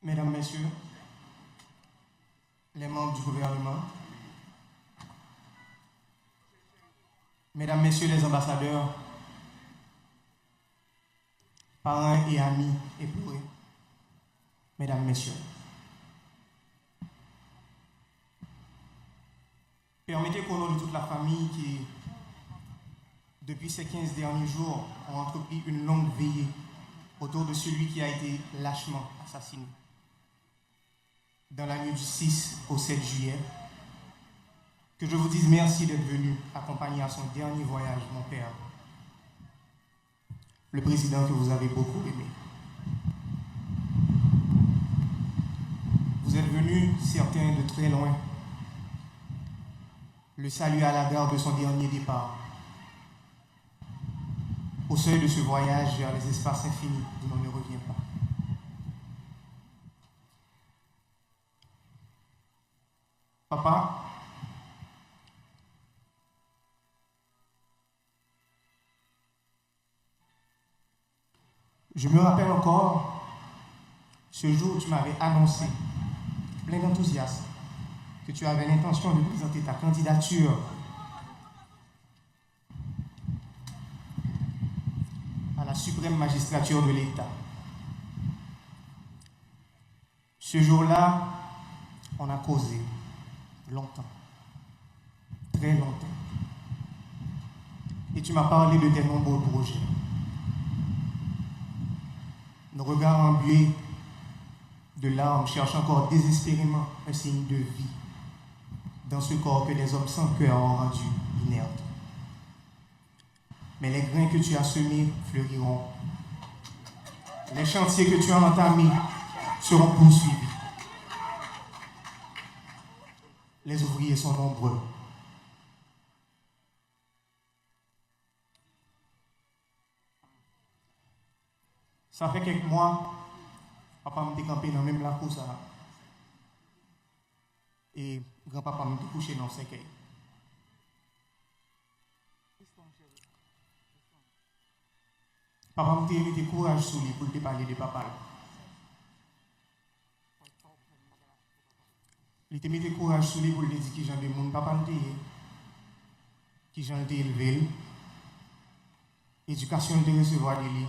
Mesdames, Messieurs, les membres du gouvernement, Mesdames, Messieurs les ambassadeurs, parents et amis éplorés, Mesdames, Messieurs, permettez qu'au nom de toute la famille qui, depuis ces 15 derniers jours, ont entrepris une longue veillée autour de celui qui a été lâchement assassiné dans la nuit du 6 au 7 juillet, que je vous dise merci d'être venu accompagner à son dernier voyage mon père, le président que vous avez beaucoup aimé. Vous êtes venus, certains de très loin, le saluer à la gare de son dernier départ, au seuil de ce voyage vers les espaces infinis d'où l'on ne revient pas. Papa, je me rappelle encore ce jour où tu m'avais annoncé, plein d'enthousiasme, que tu avais l'intention de présenter ta candidature à la suprême magistrature de l'État. Ce jour-là, on a causé longtemps, très longtemps. Et tu m'as parlé de tes nombreux projets. Nos regards embués de larmes cherchent encore désespérément un signe de vie dans ce corps que les hommes sans cœur ont rendu inerte. Mais les grains que tu as semés fleuriront. Les chantiers que tu as entamés seront poursuivis. Les ouvriers sont nombreux. Ça fait quelques mois, papa m'a décampé dans même la course et grand-papa m'a couché dans le cercueil. Papa m'a mis courage sur lui pour te parler de papa. Il te mis courage sur lui pour te dire qui j'en ai mon papa qui j'en ai élevé, éducation de recevoir de lui.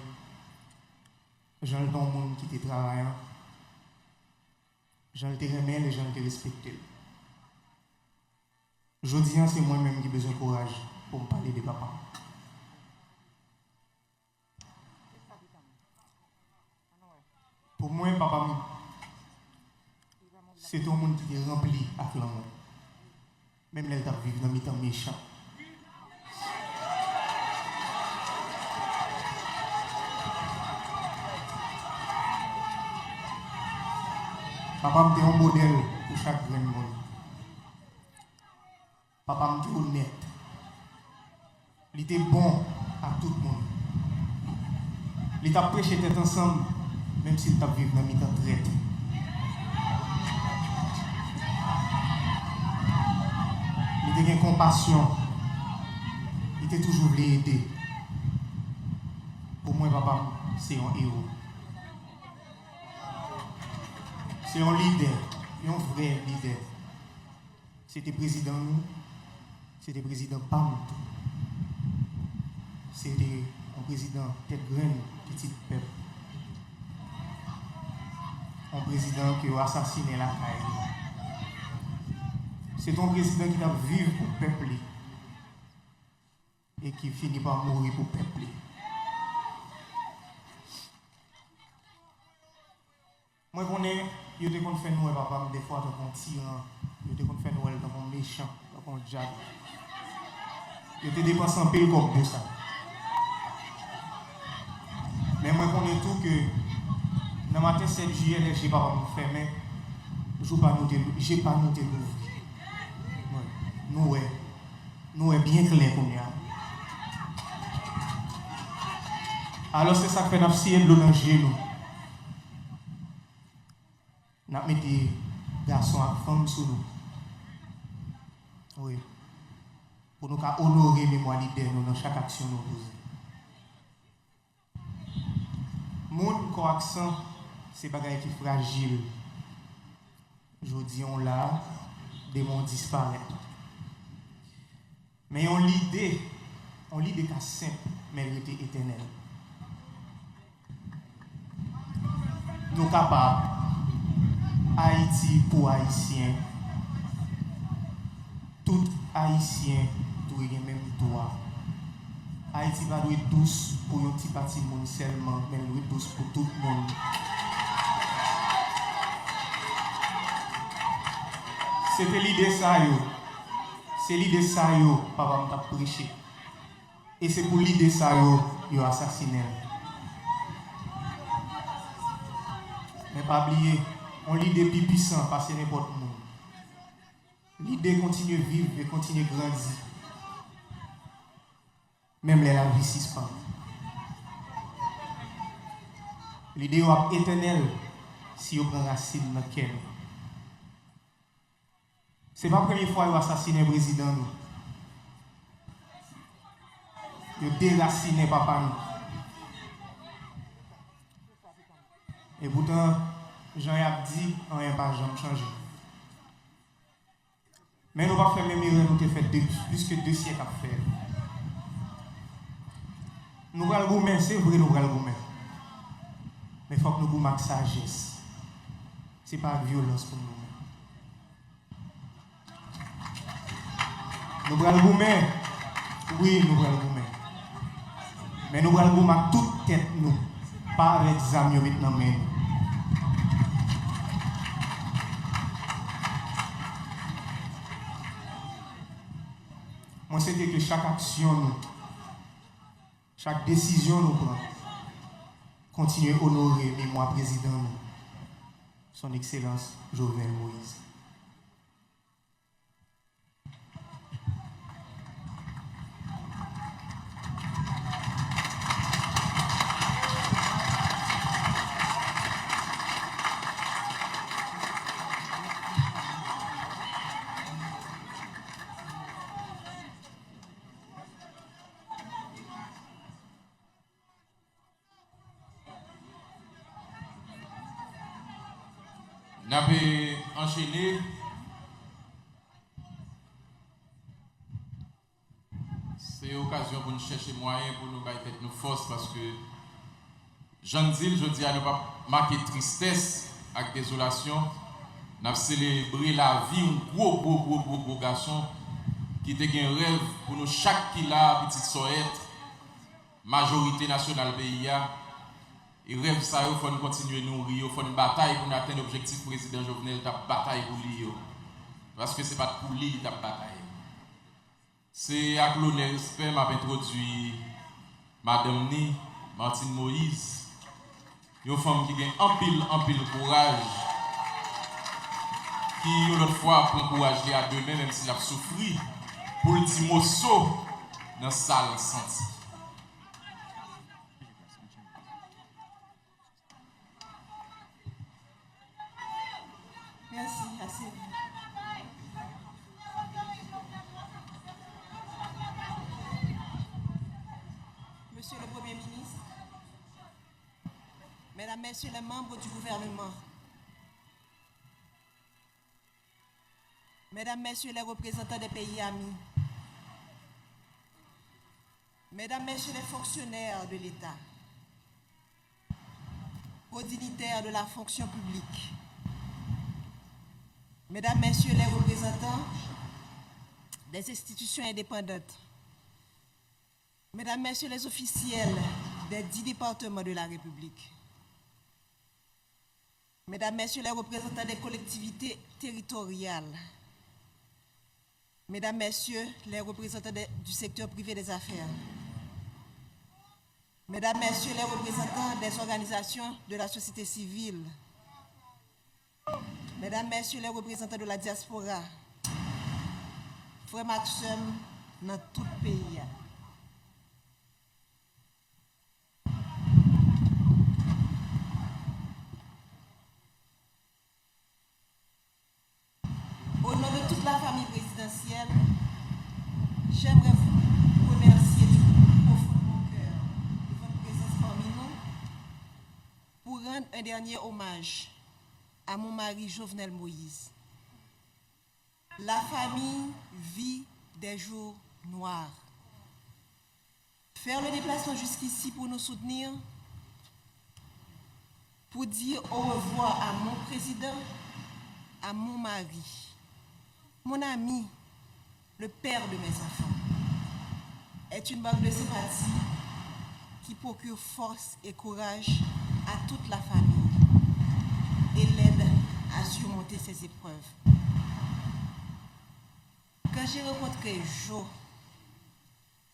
J'en ai ton monde qui te travaille, j'en ai te remet et j'en ai te respecté. Je dis, c'est moi-même qui ai besoin de courage pour me parler de papa. Pour moi, papa, c'est ton monde qui est rempli avec l'amour. Même là, tu as vécu dans mes temps méchants. Papa me un modèle pour chaque grand monde. Papa me honnête. Il était bon à tout le monde. Il t'a prêché tête ensemble, même s'il t'a vécu dans mes temps traite. Il était compassion. Il était toujours voulu aider. Pour moi, papa, c'est un héros. C'est un leader, un vrai leader. C'était président nous, c'était président PAM. C'était un président tête graine, petit peuple. Un président qui a assassiné la caille. C'est un président qui a vécu pour le peuple et qui finit par mourir pour le peuple. Moi, je connais, je te compte faire nous, papa, des fois, dans un tyran, je te compte faire nous, dans un méchant, dans un diable. Je te dépense un peu comme pour ça. Mais moi, je connais tout que dans le matin 7 juillet, les j'ai pas me fermer, je n'ai pas noté l'ouvrir. Nous, est bien clair pour nous. Alors, c'est ça que fait notre ciel de l'ange, nous. Nous avons mis des garçons et femmes sur nous. Oui. Pour nous honorer les mémoires leaders dans chaque action nous posons. Monde qui a accent c'est bagaille qui est fragile. Je dis on là, des mondes disparaissent. Mais on l'idée cas simple, mais elle était éternelle. Nous capables, Haïti pour Haïtiens, tout Haïtien doit avoir le même droit. Haïti va être douce pour un petit parti monde seulement, mais elle doit être douce pour tout le monde. C'était l'idée ça, c'est l'idée ça, papa m'a prêché. Et c'est pour l'idée ça, yo assassiné. Mais pas oublier, on l'idée plus puissant parce que n'importe où. L'idée continue à vivre et continue à grandir. Même les la vie suspend. L'idée est éternelle si on prend racine dans le cœur. Ce n'est pas la première fois qu'ils ont assassiné le président. Ils ont déraciné papa. Et pourtant, Jean-Yves dit, on n'a pas jamais changé. Mais nous ne pouvons pas faire même erreur nous avons fait plus que 2 siècles à faire. Nous allons le gourmet, c'est vrai, nous allons le gourmet. Mais il faut que nous gourmet avec sagesse. Ce n'est pas avec violence pour nous. Nous allons le gourmet. Oui, nous allons le gourmet. Mais nous allons le gourmet avec toute tête, nous. Pas avec des amis maintenant, mais. Moi, c'est que chaque action, chaque décision nous prend, continue à honorer le mémoire président, son Excellence Jovenel Moïse. Nous avons enchaîné. C'est l'occasion pour nous chercher moyens pour nous battre nos forces parce que Jean Dil, je dis à ne pas marquer tristesse avec désolation. Nous avons célébré la vie, un gros garçon qui était un rêve pour nous, chaque qui l'a, petite soette, majorité nationale pays. Et rêve ça, il faut continuer à nourrir, il faut une bataille pour atteindre l'objectif président Jovenel, il bataille pour lui. Parce que ce n'est pas pour lui, il bataille. C'est avec l'honneur et respect que j'ai introduit Madame Ni, Martine Moïse, une femme qui a un pile courage, qui, une autre fois, prend courage à demain, même s'il a souffert, pour le petit morceau dans la salle senti. Merci, assez. Monsieur le Premier ministre, Mesdames, Messieurs les membres du gouvernement, Mesdames, Messieurs les représentants des pays amis, Mesdames, Messieurs les fonctionnaires de l'État, aux dignitaires de la fonction publique, Mesdames, Messieurs les représentants des institutions indépendantes, Mesdames, Messieurs les officiels des 10 départements de la République, Mesdames, Messieurs les représentants des collectivités territoriales, Mesdames, Messieurs les représentants du secteur privé des affaires, Mesdames, Messieurs les représentants des organisations de la société civile, Mesdames, Messieurs les représentants de la diaspora, frères Maxime dans tout le pays. Au nom de toute la famille présidentielle, j'aimerais vous remercier du profond de mon cœur de votre présence parmi nous pour rendre un dernier hommage à mon mari Jovenel Moïse. La famille vit des jours noirs. Faire le déplacement jusqu'ici pour nous soutenir, pour dire au revoir à mon président, à mon mari, mon ami, le père de mes enfants, est une marque de sympathie qui procure force et courage à toute la famille et l'aide à surmonter ces épreuves. Quand j'ai rencontré Jo,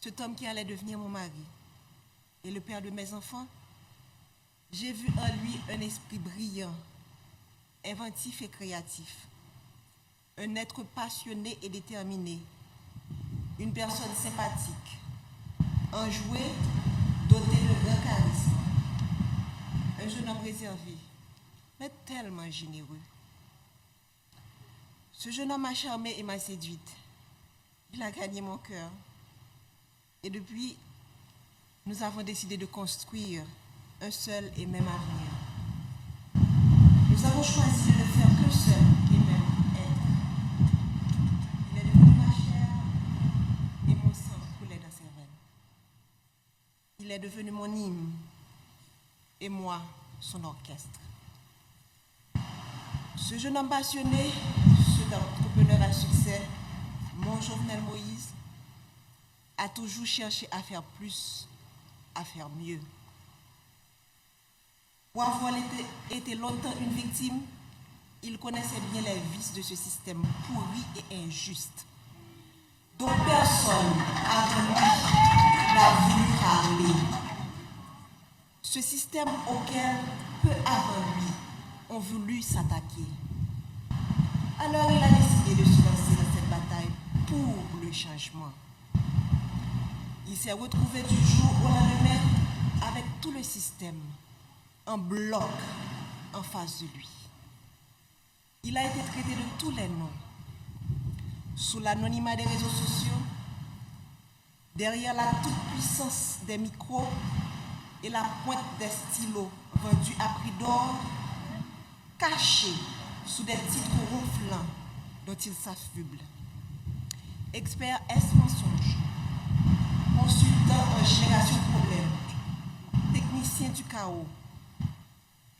cet homme qui allait devenir mon mari et le père de mes enfants, j'ai vu en lui un esprit brillant, inventif et créatif, un être passionné et déterminé, une personne sympathique, enjoué, doté de grand charisme, un jeune homme réservé, mais tellement généreux. Ce jeune homme m'a charmée et m'a séduite. Il a gagné mon cœur. Et depuis, nous avons décidé de construire un seul et même avenir. Nous avons choisi de ne faire qu'un seul et même être. Il est devenu ma chair et mon sang coulait dans ses veines. Il est devenu mon hymne et moi, son orchestre. Ce jeune homme passionné, cet entrepreneur à succès, mon Jovenel Moïse, a toujours cherché à faire plus, à faire mieux. Pour avoir été longtemps une victime, il connaissait bien les vices de ce système pourri et injuste, dont personne avant lui n'a voulu parler. Ce système auquel peu avant lui ont voulu s'attaquer. Alors il a décidé de se lancer dans cette bataille pour le changement. Il s'est retrouvé du jour au lendemain avec tout le système en bloc en face de lui. Il a été traité de tous les noms, sous l'anonymat des réseaux sociaux, derrière la toute-puissance des micros et la pointe des stylos vendus à prix d'or, caché sous des titres ronflants dont il s'affuble. Expert S-mensonge, consultant en génération de problèmes, technicien du chaos,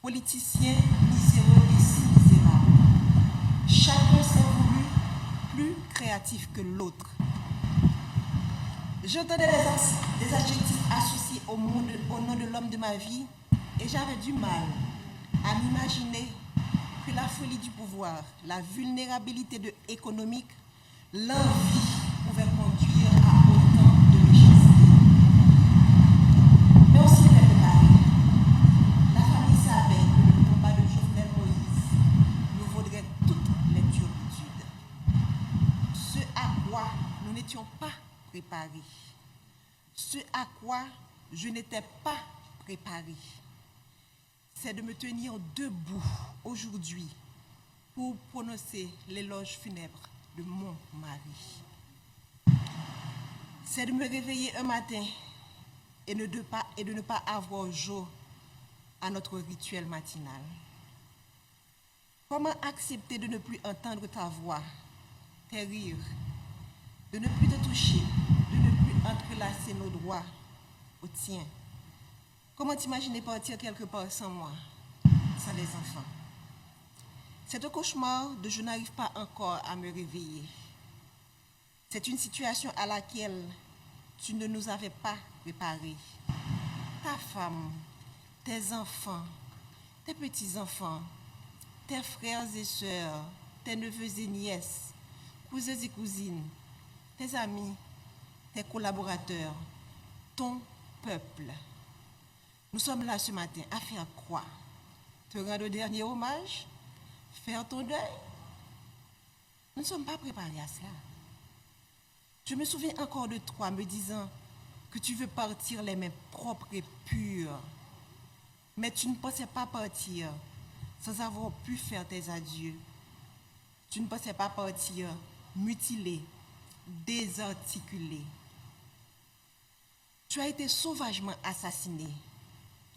politicien miséreux et si misérable. Chacun s'est voulu plus créatif que l'autre. J'entendais des adjectifs associés au nom de l'homme de ma vie et j'avais du mal à m'imaginer que la folie du pouvoir, la vulnérabilité économique, l'envie pouvaient conduire à autant de méchanceté. Mais on s'y était préparé. La famille savait que le combat de Jovenel Moïse nous vaudrait toutes les turpitudes. Ce à quoi nous n'étions pas préparés. Ce à quoi je n'étais pas préparée, c'est de me tenir debout aujourd'hui pour prononcer l'éloge funèbre de mon mari. C'est de me réveiller un matin et de ne pas avoir jour à notre rituel matinal. Comment accepter de ne plus entendre ta voix, tes rires, de ne plus te toucher, de ne plus entrelacer nos doigts au tien? Comment t'imaginer partir quelque part sans moi, sans les enfants? C'est un cauchemar dont je n'arrive pas encore à me réveiller. C'est une situation à laquelle tu ne nous avais pas préparés. Ta femme, tes enfants, tes petits-enfants, tes frères et sœurs, tes neveux et nièces, cousins et cousines, tes amis, tes collaborateurs, ton peuple. Nous sommes là ce matin à faire quoi? Te rendre le dernier hommage? Faire ton deuil? Nous ne sommes pas préparés à cela. Je me souviens encore de toi me disant que tu veux partir les mains propres et pures. Mais tu ne pensais pas partir sans avoir pu faire tes adieux. Tu ne pensais pas partir mutilé, désarticulé. Tu as été sauvagement assassiné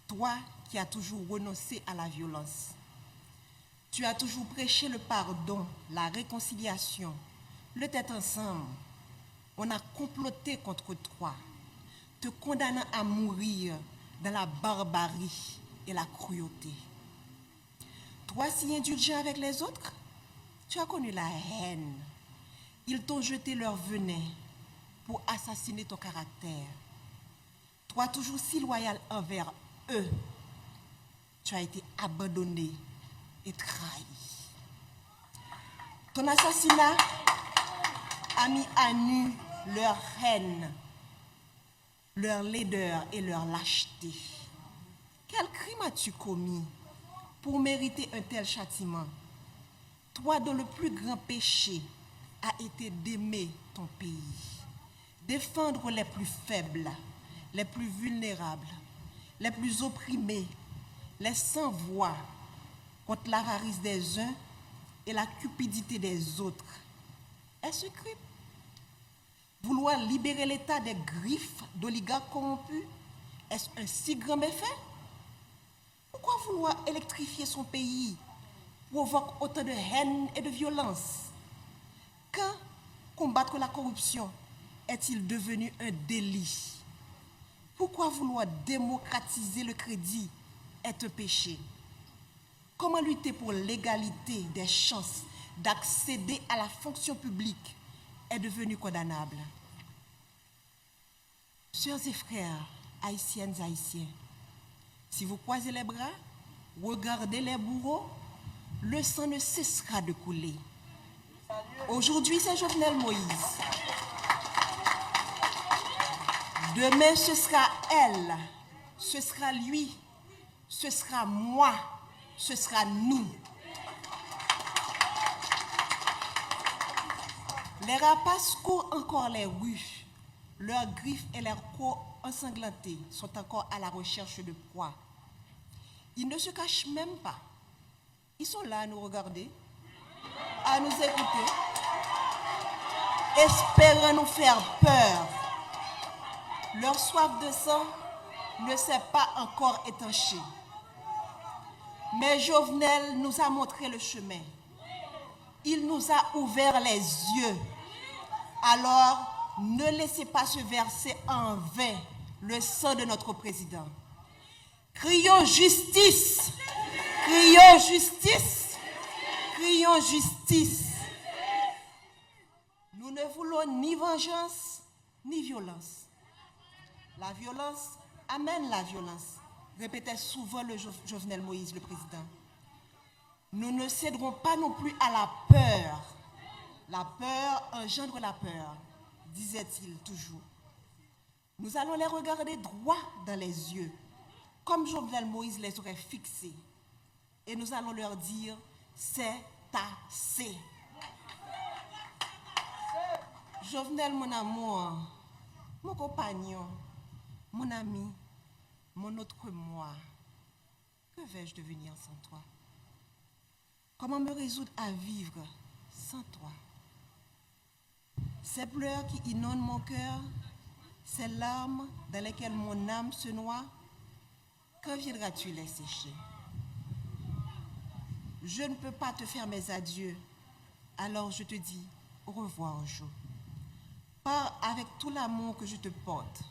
Toi qui as toujours renoncé à la violence. Tu as toujours prêché le pardon, la réconciliation, le tête ensemble. On a comploté contre toi, te condamnant à mourir dans la barbarie et la cruauté. Toi si indulgent avec les autres, tu as connu la haine. Ils t'ont jeté leur venin pour assassiner ton caractère. Toi toujours si loyal envers eux, tu as été abandonné et trahi. Ton assassinat a mis à nu leur haine, leur laideur et leur lâcheté. Quel crime as-tu commis pour mériter un tel châtiment? Toi dont le plus grand péché a été d'aimer ton pays, défendre les plus faibles, les plus vulnérables, les plus opprimés, les sans voix contre l'avarice des uns et la cupidité des autres. Est-ce un crime? Vouloir libérer l'État des griffes d'oligarques corrompus, est-ce un si grand méfait? Pourquoi vouloir électrifier son pays provoque autant de haine et de violence? Quand combattre la corruption est-il devenu un délit? Pourquoi vouloir démocratiser le crédit est un péché? Comment lutter pour l'égalité des chances d'accéder à la fonction publique est devenu condamnable? Sœurs et frères, haïtiennes, haïtiens, si vous croisez les bras, regardez les bourreaux, le sang ne cessera de couler. Aujourd'hui, c'est Jovenel Moïse. Demain, ce sera elle, ce sera lui, ce sera moi, ce sera nous. Les rapaces courent encore les rues. Leurs griffes et leurs crocs ensanglantés sont encore à la recherche de proie. Ils ne se cachent même pas. Ils sont là à nous regarder, à nous écouter, espérant nous faire peur. Leur soif de sang ne s'est pas encore étanchée. Mais Jovenel nous a montré le chemin. Il nous a ouvert les yeux. Alors, ne laissez pas se verser en vain le sang de notre président. Crions justice! Crions justice! Crions justice! Nous ne voulons ni vengeance, ni violence. La violence amène la violence, répétait souvent le Jovenel Moïse, le président. Nous ne céderons pas non plus à la peur. La peur engendre la peur, disait-il toujours. Nous allons les regarder droit dans les yeux, comme Jovenel Moïse les aurait fixés. Et nous allons leur dire, c'est assez. Jovenel, mon amour, mon compagnon, mon ami, mon autre moi, que vais-je devenir sans toi? Comment me résoudre à vivre sans toi? Ces pleurs qui inondent mon cœur, ces larmes dans lesquelles mon âme se noie, quand viendras-tu les sécher? Je ne peux pas te faire mes adieux, alors je te dis au revoir, Jo. Pars avec tout l'amour que je te porte.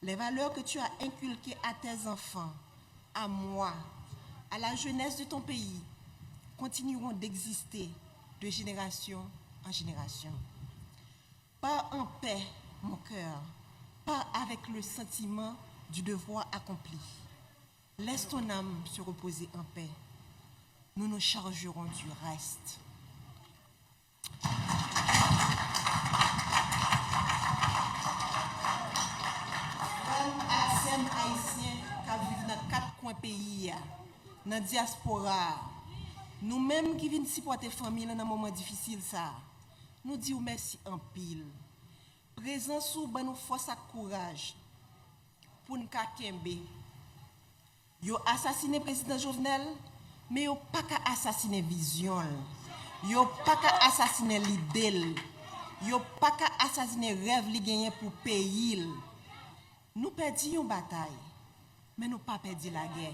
Les valeurs que tu as inculquées à tes enfants, à moi, à la jeunesse de ton pays, continueront d'exister de génération en génération. Pars en paix, mon cœur, pars avec le sentiment du devoir accompli. Laisse ton âme se reposer en paix. Nous nous chargerons du reste. Haïtiens qui vivent dans 4 coins pays, dans la diaspora, nous-mêmes qui venons supporter la famille dans un moment difficile, nous disons merci en pile. Présent sous nous force et courage pour nous kembe. Yo assassiné le président Jovenel, mais yo pas qu'à assassiner vision. Yo pas qu'à assassiner l'idée. Yo pas qu'à assassiner rêve li gagné pour pays. Nous perdons une bataille. mais nous pas perdu la guerre.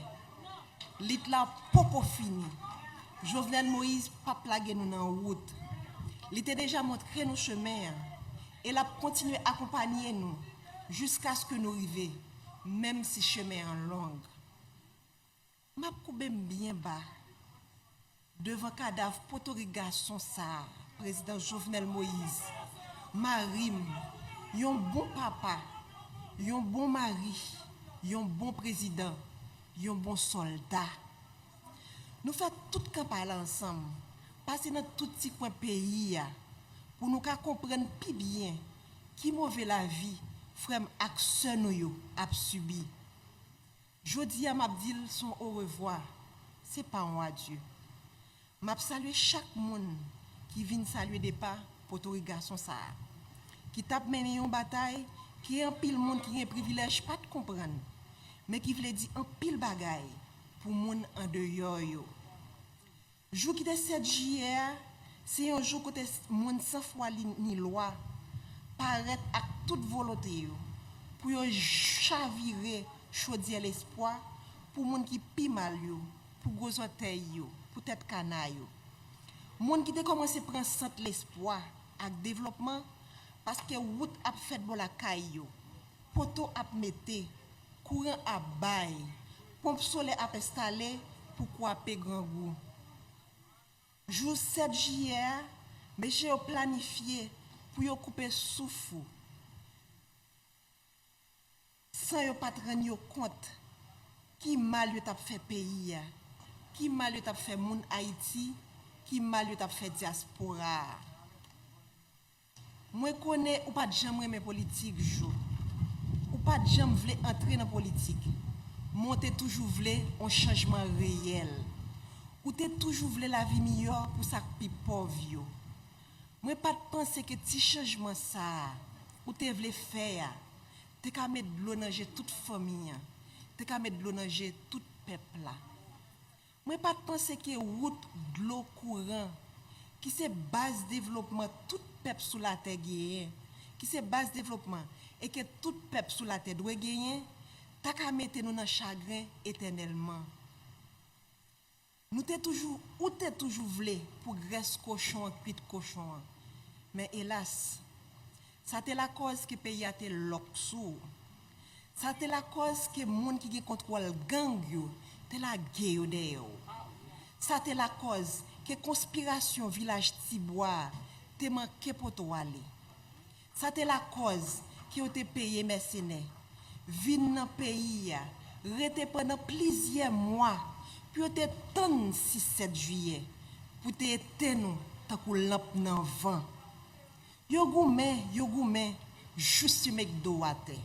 Lit là pas fini. Jovenel Moïse pas plagué nous dans route. Il était déjà montré nos chemins et il a continué à accompagner nous jusqu'à ce que nous arrivions, même si chemin en long. M'a coupé bien bas devant cadavre potorigasson ça, président Jovenel Moïse. Marim, yon bon papa, yon bon mari, yon bon président, yon bon soldat. Nous faisons toute campagne ensemble, passer dans tout petit coin pays pour nous comprendre plus bien qui mauvais la vie, frère action nous a subi. Jodi a m'a dit son au revoir, c'est pas un adieu. M'a salué chaque monde qui vient saluer des pas pour tout garçon ça. Qui tape mené une bataille, qui est un pile monde qui a un privilège pas de comprendre, mais qui veut dire un pile bagaille pour monde en dehors yo. Jour qui est 7 juillet, c'est un jour côté monde sans foi ni loi paraître avec toute volonté yo pour yo chavirer chaudier l'espoir pour monde qui pi mal yo, pour gros orteil yo, pour tête canaille yo. Monde qui a commencé à prendre centre l'espoir avec développement parce que route a fait bon la caille yo, poteau a metté, courant a bail, pompe solaire a installé pour couper grand goût. Jour 7 juillet, monsieur a planifié pour yo couper souffle. Sans yo pas rendre compte qui mal yo t'a fait pays, qui mal yo t'a fait moun Haïti, qui mal yo t'a fait diaspora. Moi connais ou pas de jamais aimer politique jo. Ou pas de jamais vle entrer dans politique. Monter toujours vle un changement réel. Ou t'es toujours vle la vie meilleure pour ça pi pauvre yo. Moi pas de penser que petit changement ça ou t'es vle faire, t'es qu'à mettre de l'eau dans toute famille, t'es qu'à mettre de l'eau dans tout peuple là. Moi pas de penser que route de l'eau courant qui c'est base développement tout peuple sous la terre gagne, qui c'est base développement et que tout peuple sous la terre doit gagner, t'as qu'à mettre nous dans chagrin éternellement. Nous t'es toujours ou t'es toujours voulu pour graisse cochon cuite cochon. Mais hélas, ça c'est la cause que pays a été loxou. Ça c'est la cause que monde qui contrôle gang yo, c'est la guerre de yo. Ça c'est la cause que conspiration village Tibois te manqué pour toi aller. Ça c'est la cause qui ont été payé mercenaires. Vin dans pays rete pendant plusieurs mois puis te ton 6-7 juillet pour te éteindre nous tant que lampe dans vent. Yo goumen juste mek do ate.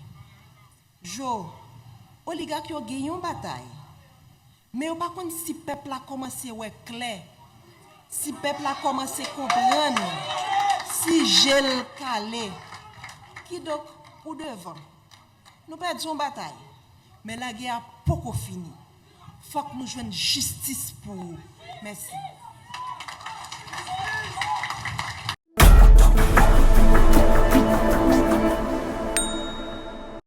Jo oligarque yo gagné une bataille. Mais on pas contre si peuple a commencé ouais clair. Si peuple a commencé comprendre, si gel calé, qui donc pour devant. Nous perdons une bataille, mais la guerre a pas fini. Faut que nous jouions justice pour vous. Merci.